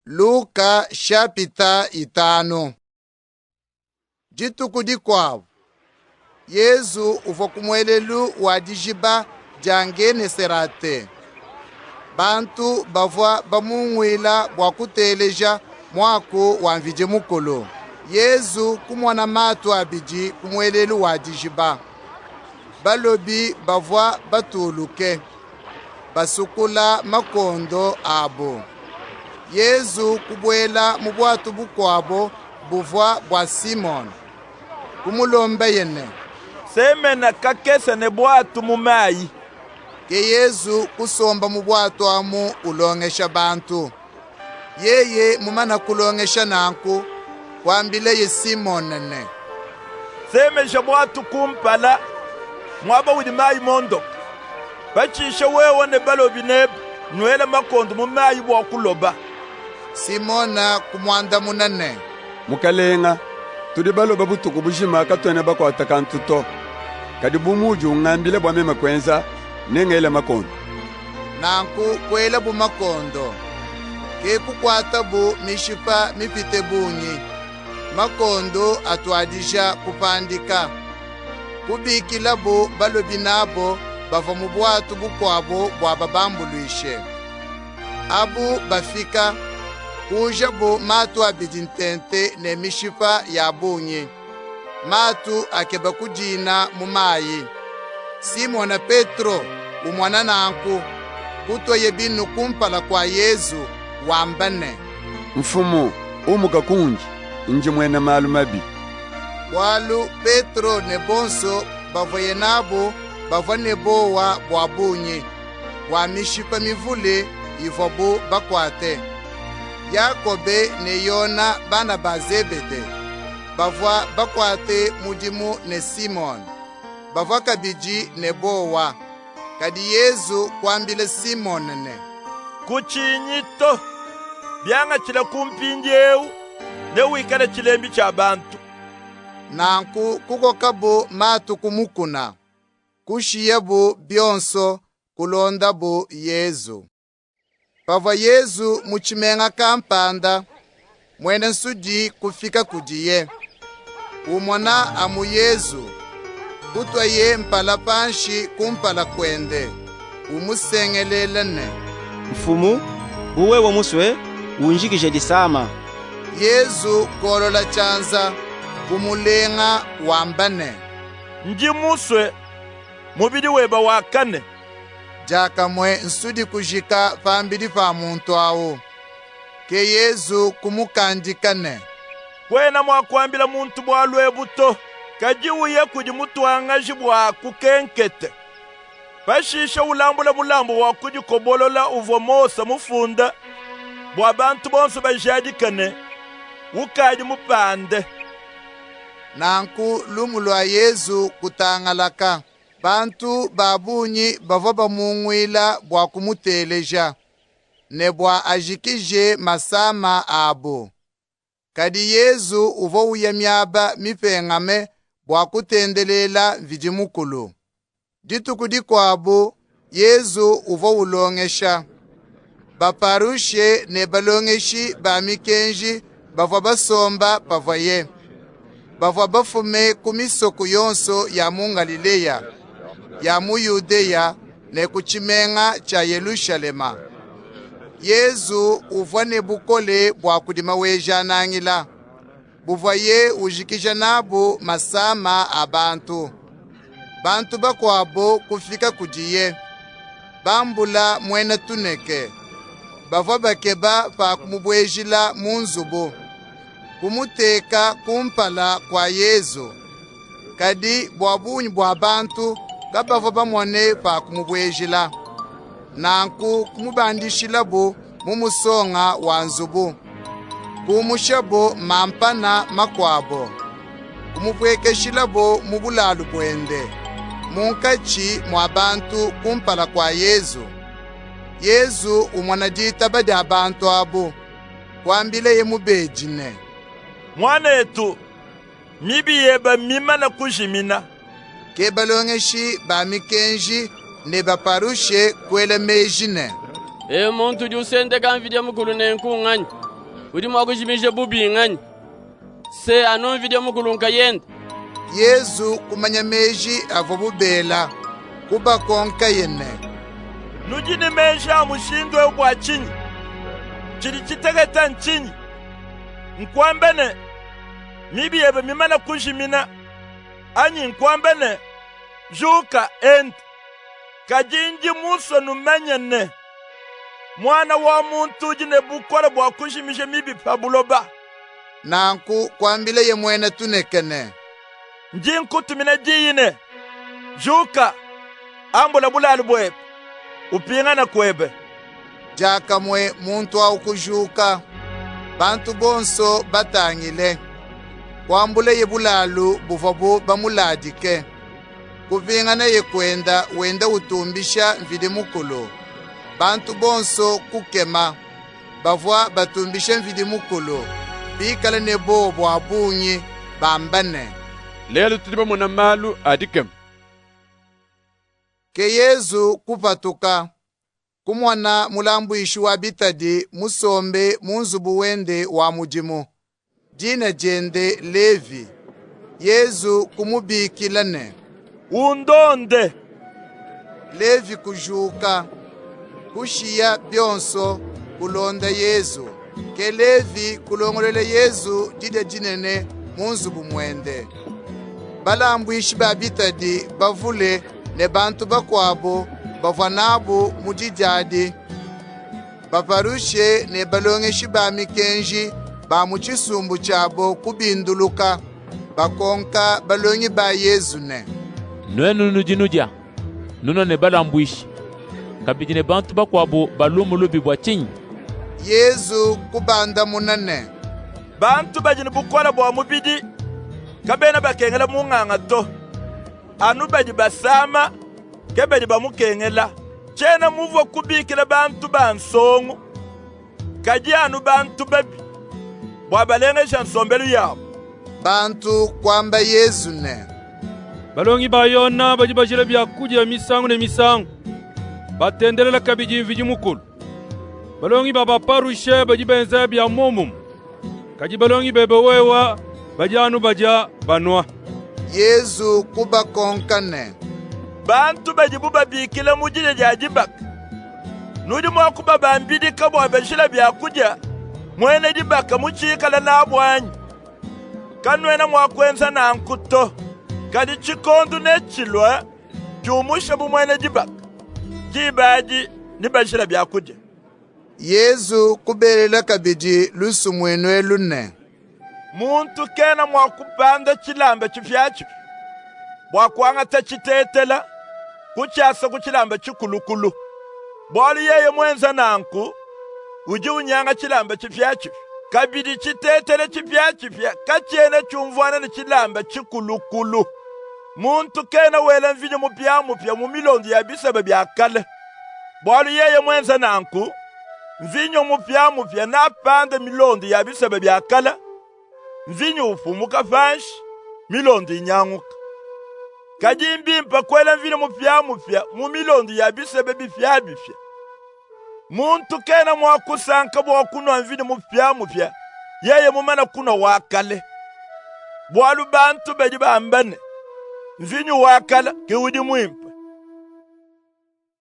Luka chapita 5. Dituku dikwavo Yesu uva kumwelelu wa dijiba diangene serate. Bantu bavwa bamungwila bwa kuteleja mwako wa mvije mukolo. Yesu kumwana matu abiji kumwelelu wa dijiba. Balobi bavwa batuluke. Basukula makondo abo. Yesu kubwela mubwatu bukwabo buvwa bwa Simon. Kumulomba yene. Semena kakesa ne bwatu mumayi. Ke Yesu kusomba mubwatu amu ulongesha bantu. Yeye mumana kulongesha nanku kwambile ye Simon ne. Semesha bwatu kumpala mwaba widi mayi mondo. Bachisha wewe ne balobi nebe nwele makondo mumayi bwa kuloba. Simona kumwanda munane. Mukalenga tudi baloba butuku bushima katwene bakwata kantuto. Kadi bumuju ngambile bwa mema kwenza nengele makondo. Nanku kwela bu makondo. Ke kukwata bu mishipa mipite bunyi. Makondo atwadisha kupandika. Kubikila bu balobi nabo bava mubwatu bukwabo bwa babambuluishe. Abu bafika kuja bo matu abidintente ne mishipa ya bunyi. Matu akeba kujina mumayi. Simona Petro umwana nanku kutwa yebinu kumpala kwa Yesu wambane. Mfumu umuka kunji inji mwene malu mabi. Walu Petro ne bonso bavoye nabo bava nebowa bwa bunyi. Wa mishipa mivule ivobo bakwate. Yakobe ne Yona bana ba Zebede bavwa bakwate mudimu ne Simon bavwa kabiji ne bowa kadi Yesu kwambile Simon ne kuchinyito byanga chila kumpinjeu ne wikana chilembi cha bantu nanku kuko kabo matu kumukuna kushiyebu byonso kulonda bu Yesu. Pava Yesu muchimenga kampanda mwene nsudi kufika kudiye. Umona amu Yesu kutwa ye mpala panshi kumpala kwende. Umusengelelene. Mfumu uwe wa muswe unjikije disama. Yesu kolola chanza kumulenga wambane. Nji muswe mubidi weba wakane. Jaka mwe nsudi kujika pambidi pa muntu awo. Ke Yesu kumukandikane. Kwena mwakwambila muntu bwalwe buto. Kajiuye kudi mutu wangaji bwa kukenkete. Bashisha ulambula mulambu wa kudi kobolola uvomosa mufunda. Bwa bantu bonso bajadikane. Ukaji mupande. Nanku lumulwa Yesu kutangalaka. Bantu babunyi bava bamungwila bwa kumuteleja ne bwa ajikije masama abo. Kadi Yesu uva uyamyaba mipengame bwa kutendelela vijimukulu. Dituku dikwabo Yesu uva ulongesha. Baparushe ne balongeshi ba mikenji bava basomba pavaye. Bava bafume kumisoko yonso ya Mungalileya. Ya mu Yudeya ne kuchimenga cha Yerusalema. Yesu uva ne bukole bwa kudima weja nangila. Buva ye ujikija nabo masama abantu. Bantu bakwabo kufika kudiye. Bambula mwena tuneke. Bava bakeba pa kumubwejila munzubo. Kumuteka kumpala kwa Yesu. Kadi bwabunyi bwa bantu kabava bamone pa kumubwejila. Nanku kumubandishila bo mumusonga wa nzubu. Kumushabo mampana makwabo. Kumubwekeshila bo mubulalu bwende. Munkachi mwa bantu kumpala kwa Yesu. Yesu umwanadita badi abantu abo. Kwambile ye mubejine. Mwana etu mibi yeba mima na kujimina. Ke balongeshi ba mikenji ne baparushe kwele mejine. Muntu jusende kanvidya mukulu nenkung'anyi. udi mwakujimisha bubingani se ano video mukulunka yenda. Yesu kumanya meji avo bubela kuba konka yene. Nujini meji amushindwe ubwa chini chili chitegeta nchini nkwambene mibi yebe mimana kujimina anyi nkwambene juka end kajinji muso numenyene mwana wa muntu jine bukora bwa kujimisha mibi pabuloba nanku kwambile ye mwene tunekene njinkutumine jiyine juka ambula bulali bwebe upingana kwebe jakamwe muntu au kujuka bantu bonso batangile kwambule ye bulalu buvabu bamuladike kuvingana ye kwenda wenda utumbisha mvidi mukulu bantu bonso kukema bavwa batumbisha mvidi mukulu bikala nebo bwabunyi bambane lelo tuliba muna malu adikem ke Yesu kupatuka kumwana mulambu ishu wa bitadi musombe munzubu wende wa mujimu jina jende Levi Yesu kumubikilane undonde Levi kujuka kushiya byonso kulonda Yesu ke Levi kulongolele Yesu jide jinene munzubu mwende balambu ishi ba bitadi bavule ne bantu bakwabo bavanabu mujijadi baparushe ne balongeshi ba mikenji ba muchisumbu chabo kubinduluka bakonka balongi ba Yesu ne nwenu nujinuja nuno ne balambwishi kabijine bantu bakwabo balumulubi bwa chinyi Yesu kubanda munane bantu bajine bukora bwa mubidi kabena bakengela munganga to anu baji basama kebeji bamukengela chena muvo kubikila bantu bansongu kaji anu bantu babi bwabalengesha nsombelu yabo bantu kwamba Yesu ne balongi bayona baji bashira byakuja misangu ne misangu batendelela kabiji mviji mukulu balongi babaparushe baji benza bya momum kaji balongi bebewewa baji anu baja banwa Yesu kuba konkane bantu baji buba bikila mujile jajibak nudi mwakuba bambidi kabo abeshila byakuja mwene jibaka muchikala na abwanyi kanwena mwakwenza na nkuto kadi chikondu nechilwa jumusha bumwene jibaka jibaji nibashila byakuja Yesu kubelela kabiji lusu mwenwe lune muntu kena mwakupanda chilamba chifyachi bwakwanga tachitetela kuchasa kuchilamba chikulukulu bwali yeye mwenza nanku uji unyanga chilamba chifyachi kabidi chitetele chifyachifya kachene chumvwana ni chilamba chikulukulu muntu kena wela mvinyo mupya mu milondo ya bisaba byakale bwali yeye mwenza nanku mvinyo mupya na panda milondo ya bisaba byakale mvinyo ufumuka fanshi milondo inyanguka kajimbi mpa kwela mvinyo mupya mu milondo ya bisaba bifya muntu kena mwakusanka bwakunwa mvinyo mupya yeye mumana kuna wakale bwalu bantu beji bambane mvinyo wakala kiudi mwimpa